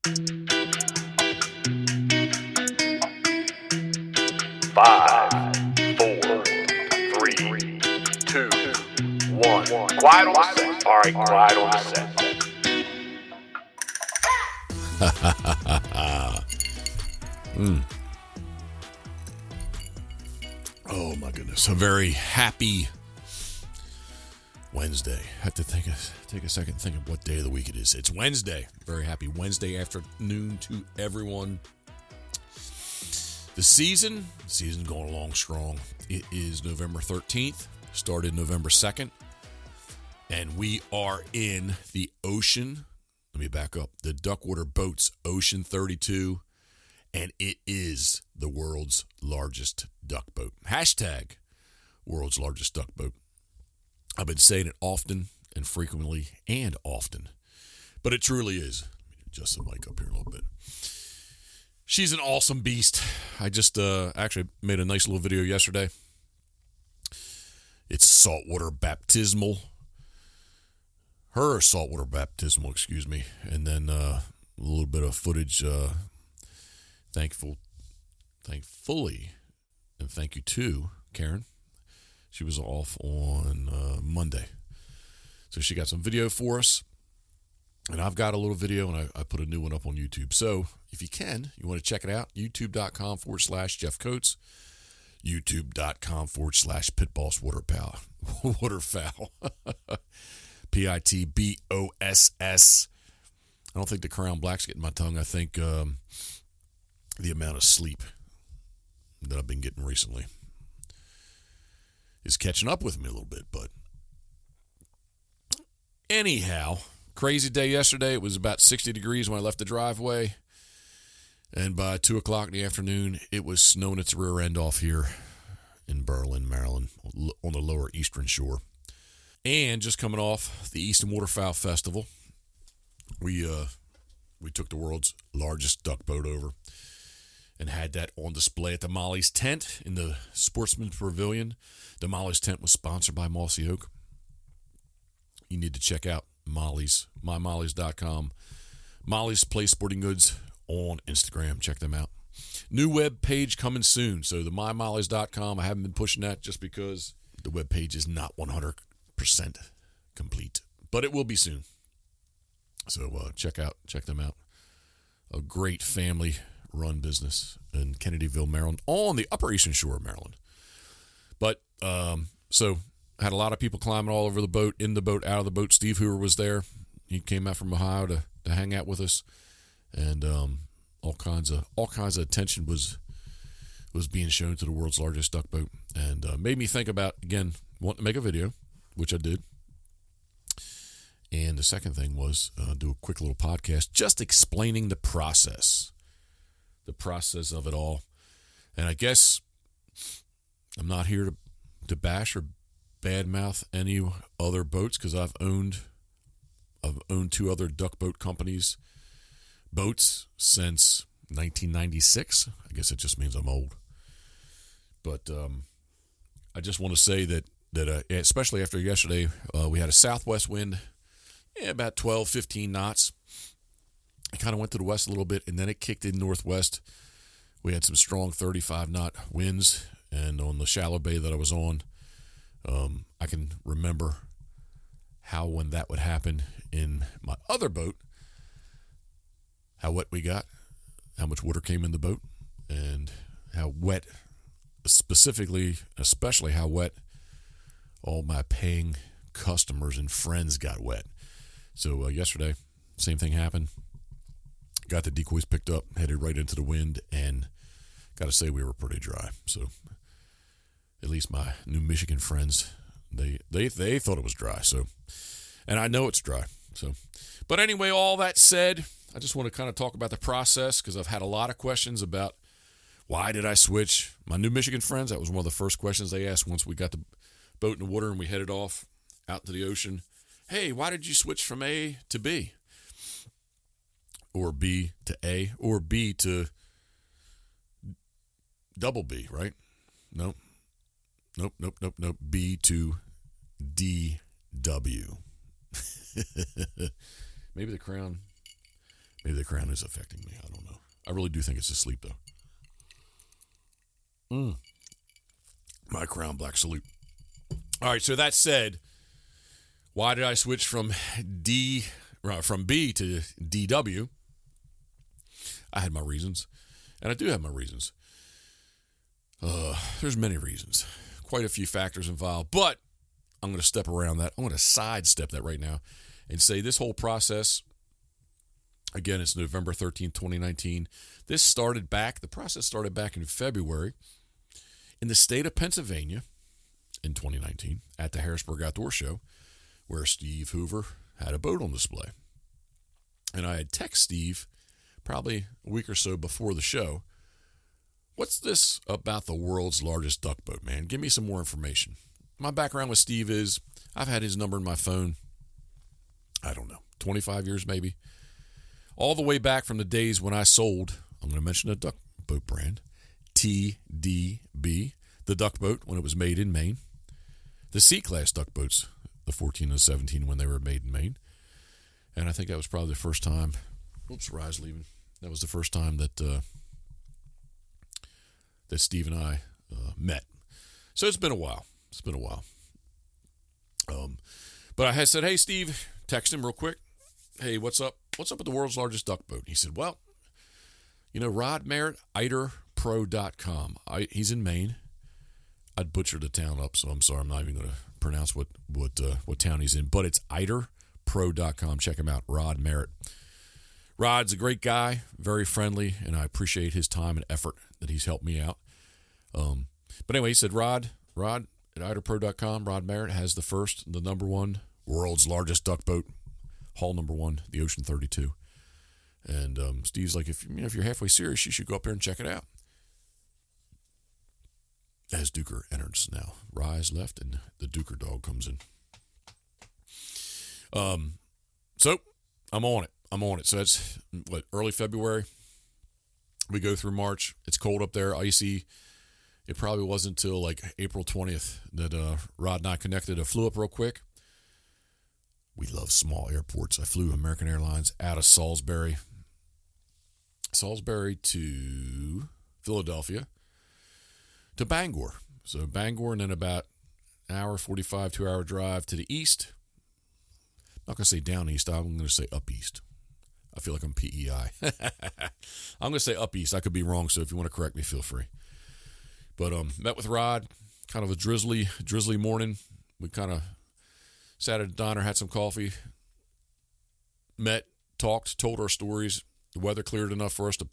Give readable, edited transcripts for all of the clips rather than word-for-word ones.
Five, 4, 3, 2, 1. Quiet on the set. All right, quiet on the set. Oh my goodness! A very happy Wednesday. I have to take a second and think of what day of the week it is. It's Wednesday. Very happy Wednesday afternoon to everyone. The season's going along strong. It is November 13th, started November 2nd, and we are in the ocean. Let me back up. The Duckwater Boats Ocean 32, and it is the world's largest duck boat. Hashtag world's largest duck boat. I've been saying it often and frequently and often, but it truly is. Let me adjust the mic up here a little bit. She's an awesome beast. I just actually made a nice little video yesterday. It's saltwater baptismal. Her saltwater baptismal, excuse me. And then a little bit of footage, thankfully, and thank you to Karen. She was off on Monday. So she got some video for us. And I've got a little video, and I put a new one up on YouTube. So if you want to check it out, youtube.com/Jeff Coates, youtube.com/Pitboss Waterfowl. Pitboss. I don't think the Crown Black's getting my tongue. I think the amount of sleep that I've been getting recently is catching up with me a little bit. But anyhow, crazy day yesterday. It was about 60 degrees when I left the driveway. And by 2 o'clock in the afternoon, it was snowing its rear end off here in Berlin, Maryland, on the lower eastern shore. And just coming off the Eastern Waterfowl Festival, we took the world's largest duck boat over and had that on display at the Molly's Tent in the Sportsman's Pavilion. The Molly's Tent was sponsored by Mossy Oak. You need to check out Molly's, mymolly's.com. Molly's Play Sporting Goods on Instagram. Check them out. New web page coming soon. So the mymolly's.com, I haven't been pushing that just because the web page is not 100% complete, but it will be soon. So check them out. A great family run business in Kennedyville, Maryland, on the Upper Eastern Shore of Maryland. But so had a lot of people climbing all over the boat, in the boat, out of the boat. Steve Hoover was there. He came out from Ohio to hang out with us, and all kinds of attention was being shown to the world's largest duck boat, and made me think about, again, wanting to make a video, which I did. And the second thing was do a quick little podcast just explaining the process of it all. And I guess I'm not here to bash or badmouth any other boats, because I've owned 2 other duck boat companies' boats since 1996. I guess it just means I'm old. But I just want to say that especially after yesterday, we had a southwest wind, about 12, 15 knots. It kind of went to the west a little bit, and then it kicked in northwest. We had some strong 35-knot winds, and on the shallow bay that I was on, I can remember how, when that would happen in my other boat, how wet we got, how much water came in the boat, and how wet, especially how wet all my paying customers and friends got wet. So yesterday, same thing happened. Got the decoys picked up, headed right into the wind, and got to say we were pretty dry. So at least my New Michigan friends, they thought it was dry. So, and I know it's dry. So, but anyway, all that said, I just want to kind of talk about the process, because I've had a lot of questions about why did I switch. My New Michigan friends, that was one of the first questions they asked once we got the boat in the water and we headed off out to the ocean. Hey, why did you switch from A to B? Or B to A, or B to double B, right? Nope. B to DW. Maybe the Crown Maybe the crown is affecting me. I don't know. I really do think it's asleep, though. My crown black salute. All right, so that said, why did I switch from B to DW? I had my reasons, and I do have my reasons. There's many reasons. Quite a few factors involved, but I'm going to step around that. I'm going to sidestep that right now and say this whole process, again, it's November 13th, 2019. The process started back in February in the state of Pennsylvania in 2019 at the Harrisburg Outdoor Show, where Steve Hoover had a boat on display. And I had texted Steve probably a week or so before the show, what's this about the world's largest duck boat, man? Give me some more information. My background with Steve is I've had his number in my phone, I don't know, 25 years maybe. All the way back from the days when I sold, I'm going to mention a duck boat brand, TDB, the duck boat when it was made in Maine. The C-Class duck boats, the 14 and the 17 when they were made in Maine. And I think that was probably the first time, Rye's leaving. That was the first time that that Steve and I met. So it's been a while. But I had said, hey, Steve, text him real quick. Hey, what's up? What's up with the world's largest duck boat? He said, well, Rod Merritt, eiderpro.com. He's in Maine. I'd butcher the town up, so I'm sorry. I'm not even going to pronounce what town he's in, but it's eiderpro.com. Check him out, Rod Merritt. Rod's a great guy, very friendly, and I appreciate his time and effort that he's helped me out. But anyway, he said, Rod at eiderpro.com, Rod Merritt has the number one, world's largest duck boat, hull number one, the Ocean 32. And Steve's like, if you're halfway serious, you should go up there and check it out. As Duker enters now. Rye's left, and the Duker dog comes in. So I'm on it. So that's early February. We go through March. It's cold up there, icy. It probably wasn't until like April 20th that Rod and I connected. I flew up real quick. We love small airports. I flew American Airlines out of Salisbury to Philadelphia to Bangor. So Bangor, and then about an hour, 45, 2-hour drive to the east. I'm not going to say down east. I'm going to say up east. I feel like I'm PEI. I'm going to say up east. I could be wrong, so if you want to correct me, feel free. But met with Rod, kind of a drizzly morning. We kind of sat at a diner, had some coffee, met, talked, told our stories. The weather cleared enough for us to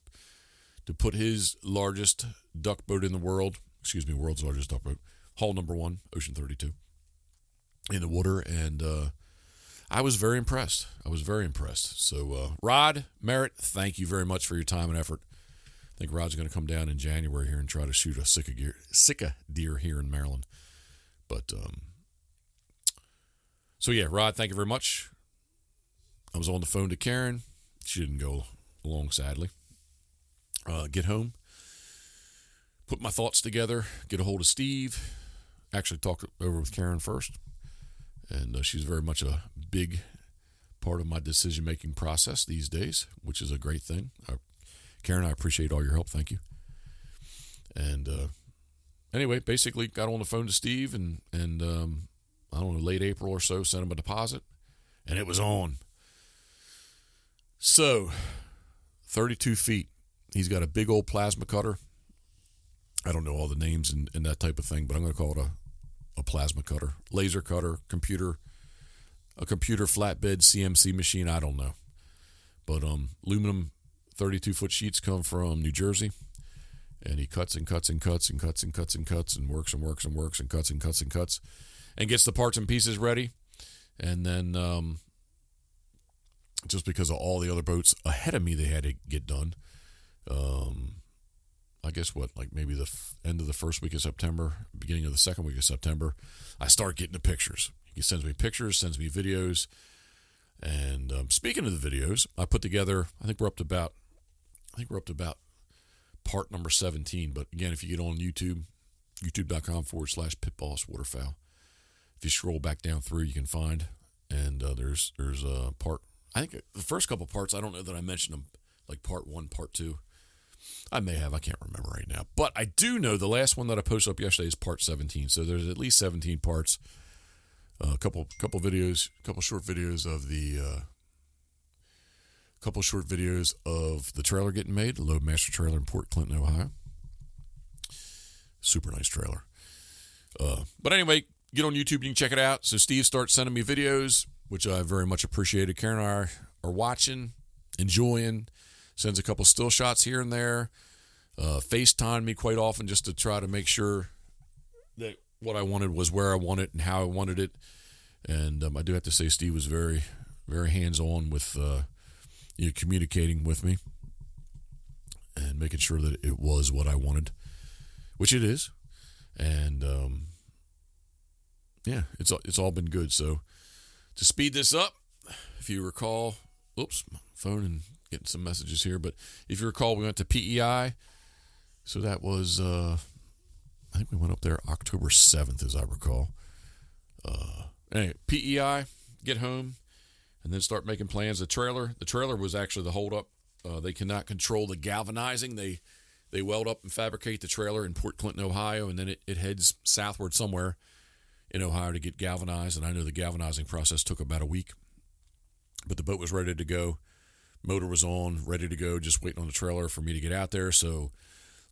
put his largest duck boat in the world, world's largest duck boat, hull number one, Ocean 32, in the water, and I was very impressed. So, Rod Merritt, thank you very much for your time and effort. I think Rod's going to come down in January here and try to shoot a sika deer here in Maryland. But, so yeah, Rod, thank you very much. I was on the phone to Karen. She didn't go along, sadly. Get home, put my thoughts together, get a hold of Steve, actually talk over with Karen first. And she's very much a big part of my decision-making process these days, which is a great thing. Karen, I appreciate all your help. Thank you. And anyway, basically got on the phone to Steve and I don't know, late April or so, sent him a deposit, and it was on. So, 32 feet. He's got a big old plasma cutter. I don't know all the names and that type of thing, but I'm going to call it a plasma cutter, laser cutter, a computer flatbed CNC machine. I don't know. But aluminum 32-foot sheets come from New Jersey, and he cuts and cuts and cuts and cuts and cuts and cuts and works and works and works and cuts and cuts and cuts and gets the parts and pieces ready. And then just because of all the other boats ahead of me they had to get done, I guess maybe the end of the first week of September, beginning of the second week of September, I start getting the pictures. He sends me pictures, sends me videos. And speaking of the videos, I put together, I think we're up to about part number 17. But again, if you get on YouTube, youtube.com/Pitboss Waterfowl. If you scroll back down through, you can find, and there's a part, I think the first couple parts, I don't know that I mentioned them, like part 1, part 2. I may have. I can't remember right now. But I do know the last one that I posted up yesterday is part 17. So there's at least 17 parts. A couple videos, couple short videos of the trailer getting made, the Loadmaster trailer in Port Clinton, Ohio. Super nice trailer. But anyway, get on YouTube, you can check it out. So Steve starts sending me videos, which I very much appreciated. Karen and I are watching, enjoying, sends a couple still shots here and there. FaceTime me quite often just to try to make sure that what I wanted was where I wanted and how I wanted it. And I do have to say Steve was very, very hands-on with communicating with me and making sure that it was what I wanted, which it is. And it's all been good. So to speed this up, if you recall, my phone and getting some messages here, but if you recall, we went to PEI. So that was, I think we went up there October 7th, as I recall. Anyway, PEI, get home, and then start making plans. The trailer was actually the holdup. They cannot control the galvanizing. They weld up and fabricate the trailer in Port Clinton, Ohio, and then it heads southward somewhere in Ohio to get galvanized. And I know the galvanizing process took about a week, but the boat was ready to go. Motor was on, ready to go, just waiting on the trailer for me to get out there. So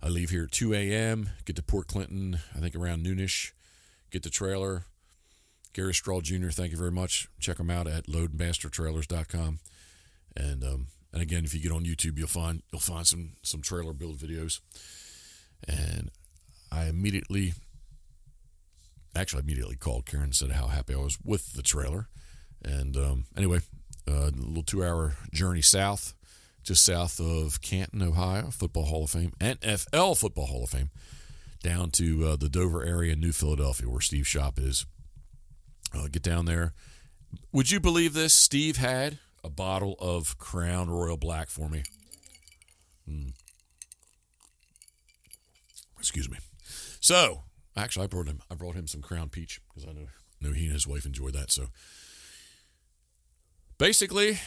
I leave here at 2 a.m., get to Port Clinton, I think around noonish, get the trailer. Gary Straw Jr., thank you very much. Check him out at loadmastertrailers.com. And again, if you get on YouTube, you'll find some trailer build videos. And I immediately called Karen and said how happy I was with the trailer. And anyway, a little 2-hour journey south, just south of Canton, Ohio, Football Hall of Fame, NFL Football Hall of Fame, down to the Dover area in New Philadelphia, where Steve's shop is. Get down there. Would you believe this? Steve had a bottle of Crown Royal Black for me. Excuse me. So, actually, I brought him some Crown Peach because I know he and his wife enjoyed that. So, basically,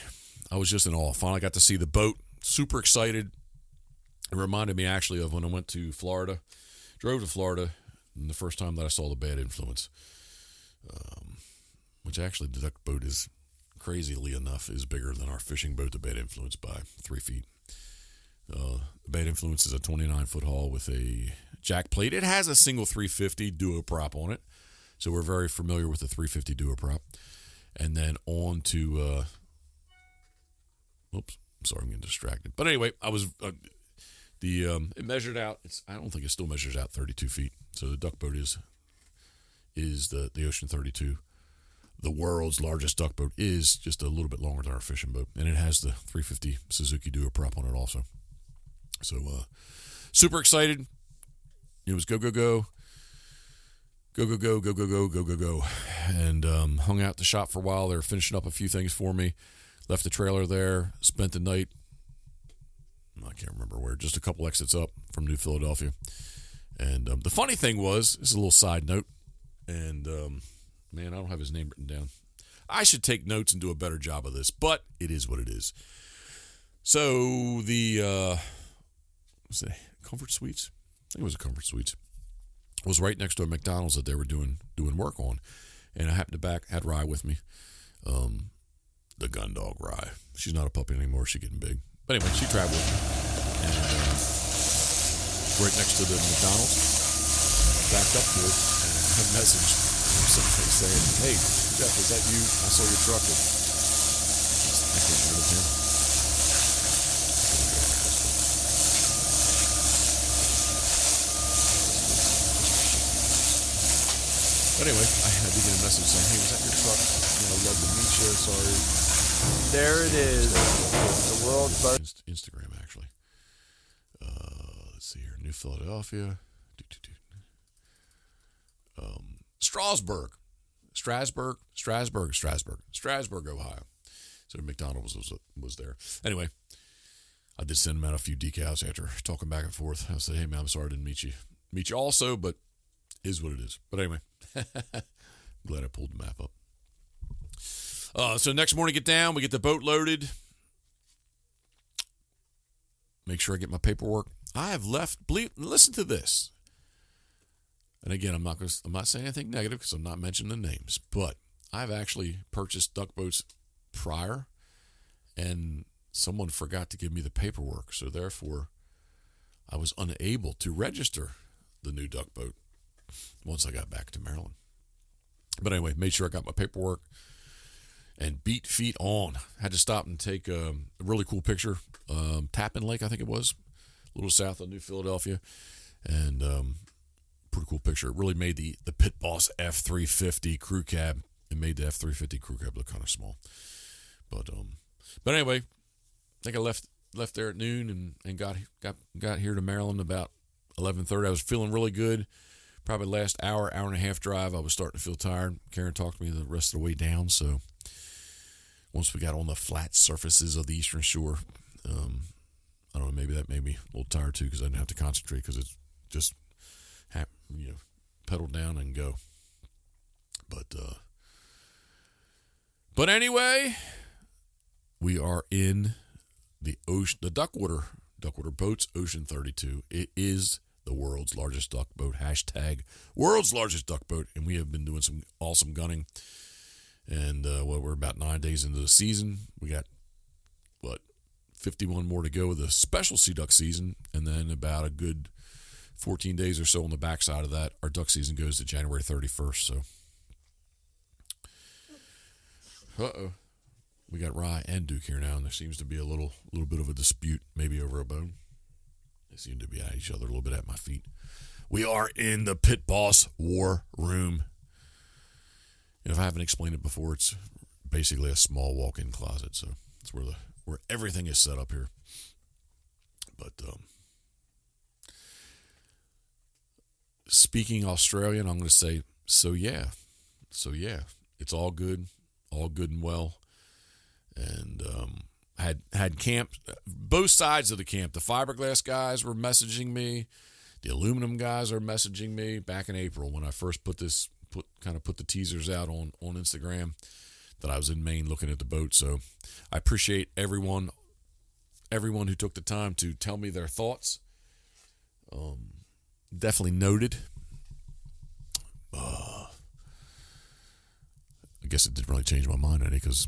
I was just in awe. Finally got to see the boat. Super excited. It reminded me actually of when I went to Florida. Drove to Florida, and the first time that I saw the Bad Influence. Which actually the duck boat is, crazily enough, is bigger than our fishing boat, the Bad Influence, by 3 feet. The Bad Influence is a 29-foot hull with a jack plate. It has a single 350 duo prop on it, so we're very familiar with the 350 duo prop. And then on to, I'm getting distracted. But anyway, I was, it measured out, I don't think it still measures out 32 feet. So the duck boat is the Ocean 32. The world's largest duck boat is just a little bit longer than our fishing boat. And it has the 350 Suzuki duo prop on it also. So, super excited. It was go. And hung out at the shop for a while. They were finishing up a few things for me. Left the trailer there. Spent the night, I can't remember where, just a couple exits up from New Philadelphia. And the funny thing was, this is a little side note, and man, I don't have his name written down. I should take notes and do a better job of this, but it is what it is. So the was it Comfort Suites? I think it was a Comfort Suites. It was right next to a McDonald's that they were doing work on, and I happened to had Rye with me. The gun dog Rye. She's not a puppy anymore. She's getting big. But anyway, she traveled with me, and right next to the McDonald's, backed up to it, and a message from somebody saying, "Hey, Jeff, is that you? I saw your truck." I can't hear him. Anyway, I had to get a message saying, "Hey, was that your truck? Love to meet you. Sorry." There it is. The world's largest. Instagram, actually. Let's see here. New Philadelphia. Strasburg, Ohio. So McDonald's was there. Anyway, I did send him out a few decals after talking back and forth. I said, "Hey man, I'm sorry I didn't meet you also, but is what it is." But anyway, glad I pulled the map up. So next morning, get down. We get the boat loaded. Make sure I get my paperwork. I have left. Listen to this. And again, I'm not saying anything negative because I'm not mentioning the names. But I've actually purchased duck boats prior, and someone forgot to give me the paperwork. So therefore, I was unable to register the new duck boat once I got back to Maryland. But anyway, made sure I got my paperwork and beat feet on. Had to stop and take a really cool picture. Tappan Lake, I think it was, a little south of New Philadelphia. And pretty cool picture. It really made the Pitboss F350 crew cab. It made the F350 crew cab look kind of small. But anyway, I think I left there at noon and got here to Maryland about 11:30. I was feeling really good. Probably last hour and a half drive, I was starting to feel tired. Karen talked to me the rest of the way down. So once we got on the flat surfaces of the Eastern Shore, I don't know, maybe that made me a little tired too because I didn't have to concentrate because it's just, pedal down and go. But anyway, we are in the ocean, the Duckwater Boats Ocean 32. It is the world's largest duck boat. # world's largest duck boat. And we have been doing some awesome gunning. And we're about 9 days into the season. We got 51 more to go with the special sea duck season, and then about a good 14 days or so on the backside of that, our duck season goes to January 31st. So, we got Rye and Duke here now, and there seems to be a little bit of a dispute, maybe over a bone. They seem to be at each other a little bit at my feet. We are in the Pitboss War Room. If I haven't explained it before, it's basically a small walk-in closet, so it's where everything is set up here. But speaking Australian, I'm going to say, so yeah, it's all good and well. And had camp, both sides of the camp. The fiberglass guys were messaging me. The aluminum guys are messaging me back in April when I first put the teasers out on Instagram that I was in Maine looking at the boat. So I appreciate everyone who took the time to tell me their thoughts. Definitely noted. I guess it didn't really change my mind any because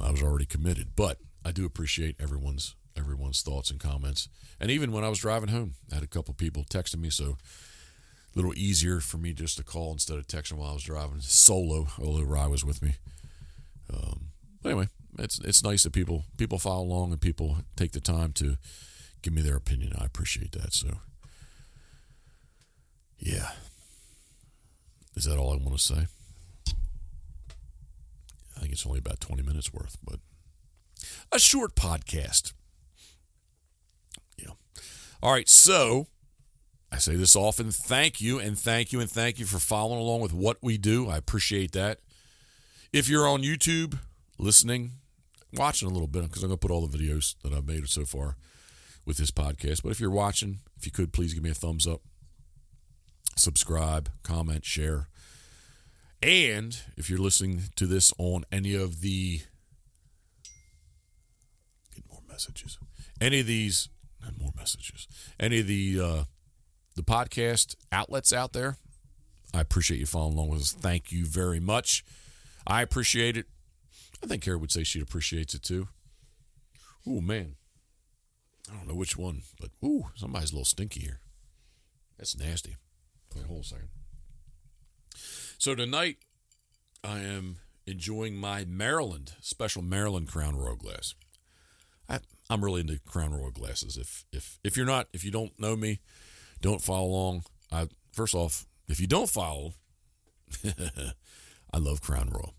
I was already committed. But I do appreciate everyone's thoughts and comments. And even when I was driving home, I had a couple people texting me, so a little easier for me just to call instead of texting while I was driving solo, although Rye was with me. Anyway, it's nice that people follow along and people take the time to give me their opinion. I appreciate that. So, yeah. Is that all I want to say? I think it's only about 20 minutes worth, but a short podcast. Yeah. All right, so I say this often. Thank you for following along with what we do. I appreciate that. If you're on YouTube, listening, watching a little bit, because I'm going to put all the videos that I've made so far with this podcast. But if you're watching, if you could, please give me a thumbs up, subscribe, comment, share. And if you're listening to this on any of the any of the podcast outlets out there, I appreciate you following along with us. Thank you very much. I appreciate it. I think Kara would say she appreciates it too. Ooh, man. I don't know which one, but somebody's a little stinky here. That's nasty. Wait, hold a second. So tonight, I am enjoying my special Maryland Crown Royal glass. I'm really into Crown Royal glasses. If you don't know me, don't follow along. First off, if you don't follow, I love Crown Royal.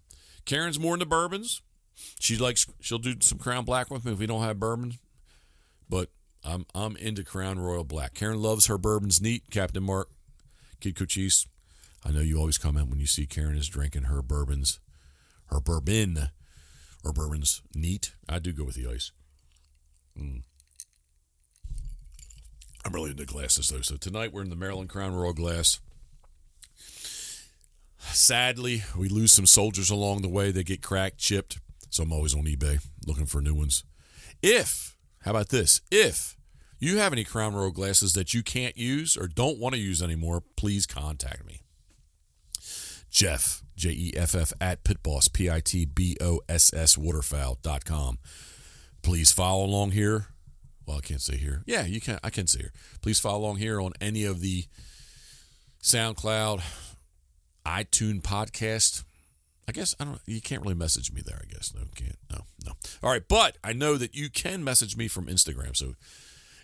Karen's more into bourbons. She'll do some Crown Black with me if we don't have bourbon. But I'm into Crown Royal Black. Karen loves her bourbons neat. Captain Mark, Kid Cochise. I know you always comment when you see Karen is drinking her bourbon or bourbons neat. I do go with the ice. I'm really into glasses though. So tonight we're in the Maryland Crown Royal glass. Sadly, we lose some soldiers along the way. They get cracked, chipped. So I'm always on eBay looking for new ones. How about this? If you have any Crown Royal glasses that you can't use or don't want to use anymore, please contact me. Jeff, Jeff, at Pitboss, Pitboss, Waterfowl.com. Please follow along here. Well, I can't say here. Yeah, you can. I can say here. Please follow along here on any of the SoundCloud, iTunes podcast. I guess you can't really message me there, I guess. No, can't. No. All right, but I know that you can message me from Instagram. So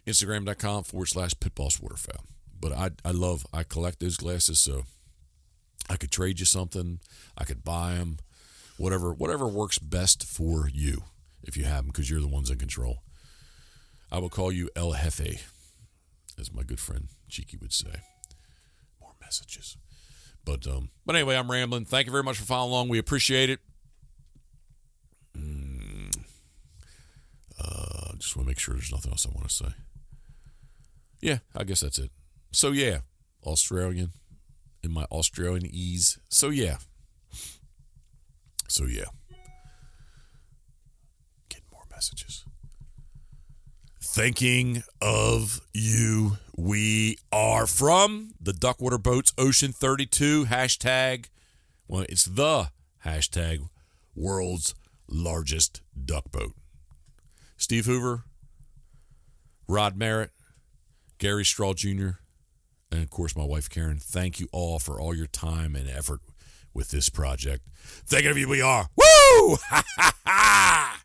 Instagram.com/Pitboss Waterfowl. But I collect those glasses, so I could trade you something. I could buy them. Whatever works best for you if you have them, because you're the ones in control. I will call you El Jefe, as my good friend Cheeky would say. More messages. But anyway, I'm rambling. Thank you very much for following along. We appreciate it. Just want to make sure there's nothing else I want to say. Yeah, I guess that's it. So yeah, Australian in my Australian ease. So yeah. Getting more messages. Thinking of you, we are from the Duckwater Boats Ocean 32 hashtag. Well, it's the hashtag world's largest duck boat. Steve Hoover, Rod Merritt, Gary Straw Jr., and of course my wife Karen. Thank you all for all your time and effort with this project. Thinking of you, we are. Woo! Ha ha ha!